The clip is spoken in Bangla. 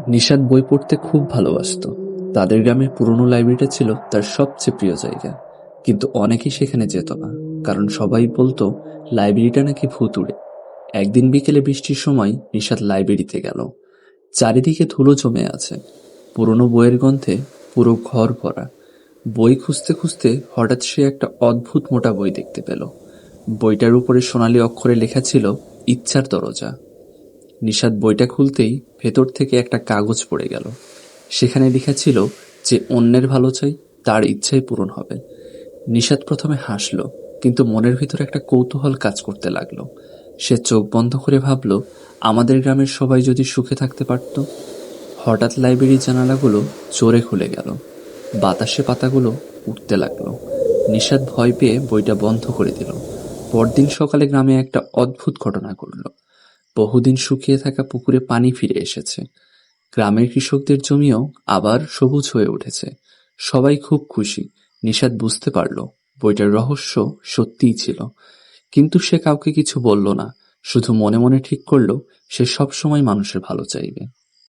নিশাত বই পড়তে খুব ভালোবাসতো। তাদের গ্রামের পুরনো লাইব্রেরিটা ছিল তার সবচেয়ে প্রিয় জায়গা। কিন্তু অনেকেই সেখানে যেত না, কারণ সবাই বলতো লাইব্রেরিটা নাকি ভুতুড়ে। একদিন বিকেলে বৃষ্টির সময় নিশাত লাইব্রেরিতে গেল। চারিদিকে ধুলো জমে আছে, পুরনো বইয়ের গন্ধে পুরো ঘর ভরা। বই খুঁজতে খুঁজতে হঠাৎ সে একটা অদ্ভুত মোটা বই দেখতে পেল। বইটার উপরে সোনালী অক্ষরে লেখা ছিল ইচ্ছার দরজা। নিশাত বইটা খুলতেই ভেতর থেকে একটা কাগজ পড়ে গেল। সেখানে লেখা ছিল, যে অন্যের ভালো চাই তার ইচ্ছাই পূরণ হবে। নিশাত প্রথমে হাসল, কিন্তু মনের ভিতর একটা কৌতূহল কাজ করতে লাগলো। সে চোখ বন্ধ করে ভাবল, আমাদের গ্রামের সবাই যদি সুখে থাকতে পারত। হঠাৎ লাইব্রেরির জানালাগুলো জোরে খুলে গেল, বাতাসে পাতাগুলো উঠতে লাগলো। নিশাত ভয় পেয়ে বইটা বন্ধ করে দিল। পরদিন সকালে গ্রামে একটা অদ্ভুত ঘটনা ঘটল। বহুদিন শুকিয়ে থাকা পুকুরে পানি ফিরে এসেছে। গ্রামের কৃষকদের জমিও আবার সবুজ হয়ে উঠেছে। সবাই খুব খুশি। নিশাত বুঝতে পারল বইটার রহস্য সত্যিই ছিল। কিন্তু সে কাউকে কিছু বলল না, শুধু মনে মনে ঠিক করল সে সব সময় মানুষের ভালো চাইবে।